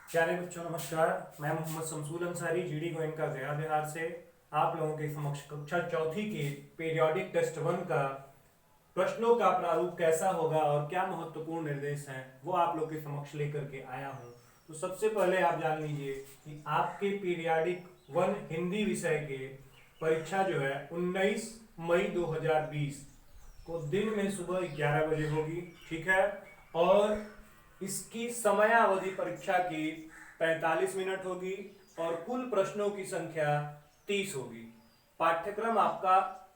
प्यारे बच्चों नमस्कार। मैं मोहम्मद शमसूल अंसारी जीडी गोयन का गया बिहार से आप लोगों के समक्ष कक्षा चौथी के पीरियोडिक टेस्ट 1 का प्रश्नों का प्रारूप कैसा होगा और क्या महत्वपूर्ण निर्देश हैं वो आप लोग के समक्ष लेकर के आया हूँ। तो सबसे पहले आप जान लीजिए कि आपके पीरियोडिक 1 हिंदी विषय के परीक्षा जो है 19 मई 2020 को दिन में सुबह 11 बजे होगी, ठीक है। और इसकी समयावधि परीक्षा की 45 मिनट होगी और कुल प्रश्नों की संख्या 30 होगी। पाठ्यक्रम आपका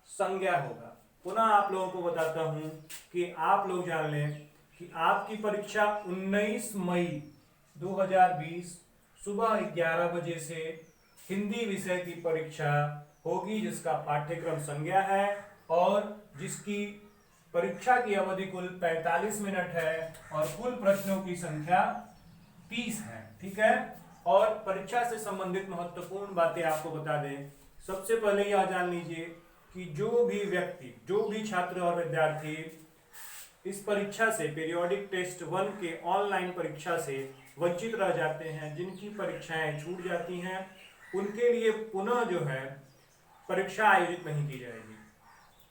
संज्ञा होगा। पुनः आप लोगों को बताता हूं कि आप लोग जान लें कि आपकी परीक्षा 19 मई 2020 सुबह 11 बजे से हिंदी विषय की परीक्षा होगी, जिसका पाठ्यक्रम संज्ञा है और जिसकी परीक्षा की अवधि कुल 45 मिनट है और कुल प्रश्नों की संख्या 30 है, ठीक है। और परीक्षा से संबंधित महत्वपूर्ण बातें आपको बता दें। सबसे पहले यह जान लीजिए कि जो भी व्यक्ति, जो भी छात्र और विद्यार्थी इस परीक्षा से पीरियोडिक टेस्ट 1 के ऑनलाइन परीक्षा से वंचित रह जाते हैं, जिनकी परीक्षाएं छूट जाती हैं, उनके लिए पुनः जो है परीक्षा आयोजित नहीं की जाएगी।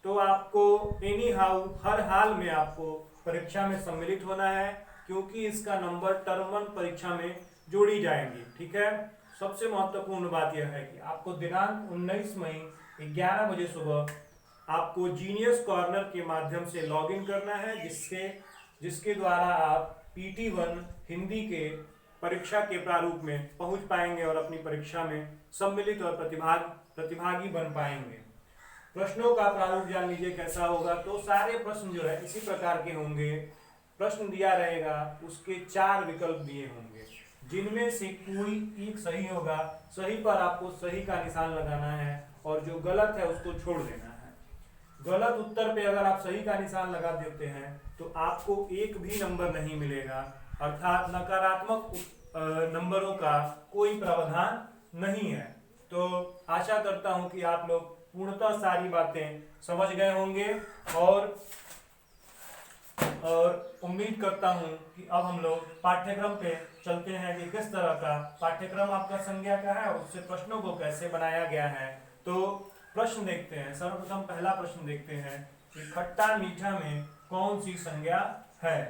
तो आपको एनी हाउ हर हाल में आपको परीक्षा में सम्मिलित होना है, क्योंकि इसका नंबर टर्म 1 परीक्षा में जोड़ी जाएंगी, ठीक है। सबसे महत्वपूर्ण बात यह है कि आपको दिनांक 19 मई 11 बजे सुबह आपको जीनियस कॉर्नर के माध्यम से लॉगिन करना है, जिसके द्वारा आप PT1 हिंदी के परीक्षा के प्रारूप में पहुंच पाएंगे और अपनी परीक्षा में सम्मिलित और प्रतिभागी बन पाएंगे। प्रश्नों का प्रारूप जान लीजिए कैसा होगा। तो सारे प्रश्न जो है इसी प्रकार के होंगे। प्रश्न दिया रहेगा, उसके 4 विकल्प दिए होंगे, जिनमें से कोई एक सही होगा। सही पर आपको सही का निशान लगाना है और जो गलत है उसको छोड़ देना है। गलत उत्तर पे अगर आप सही का निशान लगा देते हैं तो आपको एक भी नंबर नहीं मिलेगा, अर्थात नकारात्मक नंबरों का कोई प्रावधान नहीं है। तो आशा करता हूं कि आप लोग पूर्णतः सारी बातें समझ गए होंगे और उम्मीद करता हूं कि अब हम लोग पाठ्यक्रम पे चलते हैं कि किस तरह का पाठ्यक्रम आपका संज्ञा का है और उससे प्रश्नों को कैसे बनाया गया है। तो प्रश्न देखते हैं। सर्वप्रथम पहला प्रश्न देखते हैं कि खट्टा मीठा में कौन सी संज्ञा है।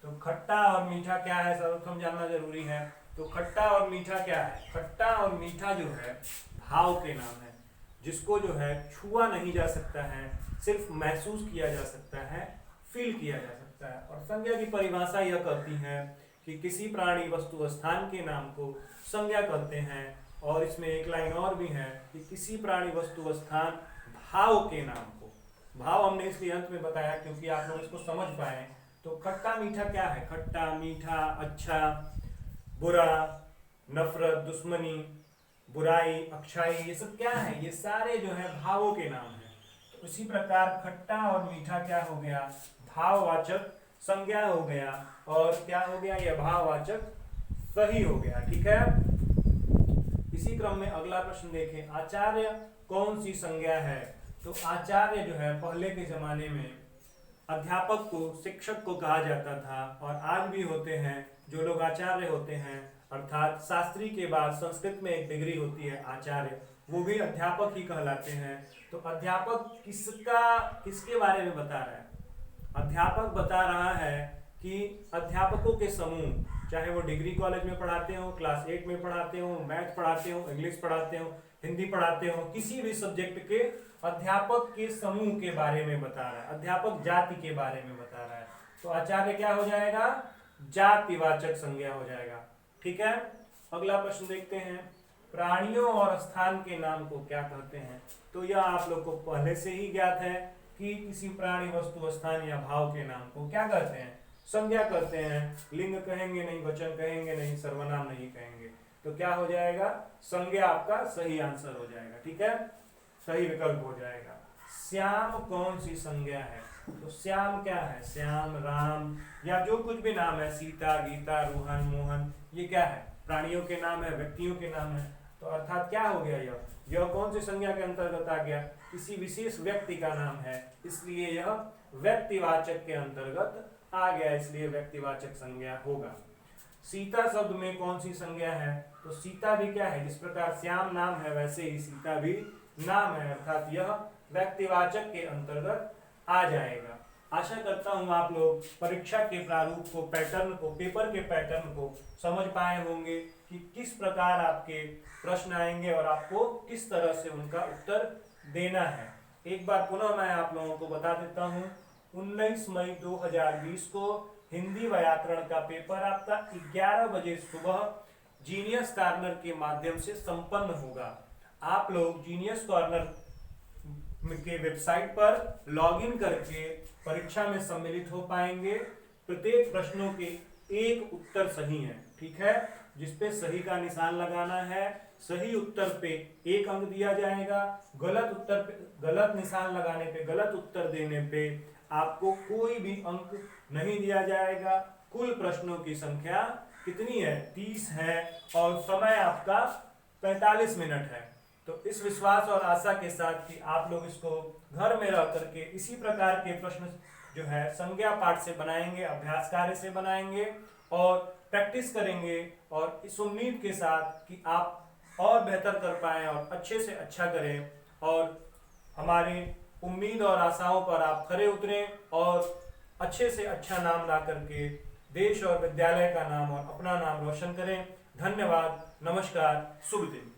तो खट्टा और मीठा क्या है, सर्वप्रथम जानना जरूरी है। तो खट्टा और मीठा क्या है? खट्टा और मीठा जो है भाव के नाम है, जिसको जो है छुआ नहीं जा सकता है, सिर्फ महसूस किया जा सकता है, फील किया जा सकता है। और संज्ञा की परिभाषा यह कहती है कि किसी प्राणी वस्तु स्थान के नाम को संज्ञा कहते हैं। और इसमें एक लाइन और भी है कि किसी प्राणी वस्तु स्थान भाव के नाम को, भाव हमने इसलिए अंत में बताया क्योंकि आप लोग इसको समझ पाए। तो खट्टा मीठा क्या है? खट्टा मीठा, अच्छा बुरा, नफरत, दुश्मनी, बुराई, अच्छाई, ये सब क्या है? ये सारे जो है भावों के नाम है। तो इसी प्रकार खट्टा और मीठा क्या हो गया? भाववाचक संज्ञा हो गया। और क्या हो गया? यह भाववाचक सही हो गया, ठीक है। इसी क्रम में अगला प्रश्न देखें, आचार्य कौन सी संज्ञा है? तो आचार्य जो है पहले के जमाने में अध्यापक को, शिक्षक को कहा जाता था और आज भी होते हैं जो लोग आचार्य होते हैं, अर्थात शास्त्री के बाद संस्कृत में एक डिग्री होती है आचार्य, वो भी अध्यापक ही कहलाते हैं। तो अध्यापक किसके बारे में बता रहा है? अध्यापक बता रहा है कि अध्यापकों के समूह, चाहे वो डिग्री कॉलेज में पढ़ाते हो, क्लास 8 में पढ़ाते हो, मैथ पढ़ाते हो, इंग्लिश पढ़ाते हो, हिंदी पढ़ाते हो, किसी भी सब्जेक्ट के अध्यापक के समूह के बारे में बता रहा है, अध्यापक जाति के बारे में बता रहा है। तो आचार्य क्या हो जाएगा? जातिवाचक संज्ञा हो जाएगा, ठीक है। अगला प्रश्न देखते हैं, प्राणियों और स्थान के नाम को क्या कहते हैं? तो यह आप लोग को पहले से ही ज्ञात है कि किसी प्राणी वस्तु स्थान या भाव के नाम को क्या कहते हैं? संज्ञा कहते हैं। लिंग कहेंगे नहीं, वचन कहेंगे नहीं, सर्वनाम नहीं कहेंगे। तो क्या हो जाएगा? संज्ञा आपका सही आंसर हो जाएगा, ठीक है, सही विकल्प हो जाएगा। श्याम कौन सी संज्ञा है? तो श्याम क्या है? श्याम, राम या जो कुछ भी नाम है, सीता, गीता, रोहन, मोहन, ये क्या है? प्राणियों के नाम है, व्यक्तियों के नाम है। तो अर्थात क्या हो गया? यह कौन सी संज्ञा के अंतर्गत आ गया? किसी विशेष व्यक्ति का नाम है, इसलिए यह व्यक्तिवाचक के अंतर्गत आ गया, इसलिए व्यक्तिवाचक संज्ञा होगा। सीता शब्द में कौन सी संज्ञा है? तो सीता भी क्या है? जिस प्रकार श्याम नाम है वैसे ही सीता भी नाम है, अर्थात यह व्यक्तिवाचक के अंतर्गत आ जाएगा। आशा करता हूं आप लोग परीक्षा के प्रारूप को, पैटर्न को, पेपर के पैटर्न को समझ पाए होंगे कि किस प्रकार आपके प्रश्न आएंगे और आपको किस तरह से उनका उत्तर देना है। एक बार पुनः मैं आप लोगों को बता देता हूं, 19 मई 2020 को हिंदी व्याकरण का पेपर आपका 11 बजे सुबह जीनियस कॉर्नर के माध्यम से संपन्न होगा। आप लोग जीनियस कॉर्नर के वेबसाइट पर लॉगिन करके परीक्षा में सम्मिलित हो पाएंगे। प्रत्येक प्रश्नों के एक उत्तर सही है, ठीक है, जिसपे सही का निशान लगाना है। सही उत्तर पे 1 अंक दिया जाएगा, गलत उत्तर पे, गलत निशान लगाने पे, गलत उत्तर देने पे आपको कोई भी अंक नहीं दिया जाएगा। कुल प्रश्नों की संख्या कितनी है? 30 है और समय आपका 45 मिनट है। तो इस विश्वास और आशा के साथ कि आप लोग इसको घर में रह करके इसी प्रकार के प्रश्न जो है संज्ञा पाठ से बनाएंगे, अभ्यास कार्य से बनाएंगे और प्रैक्टिस करेंगे, और इस उम्मीद के साथ कि आप और बेहतर कर पाएं और अच्छे से अच्छा करें और हमारी उम्मीद और आशाओं पर आप खरे उतरें और अच्छे से अच्छा नाम ला करके देश और विद्यालय का नाम और अपना नाम रोशन करें। धन्यवाद, नमस्कार, शुभ दिन।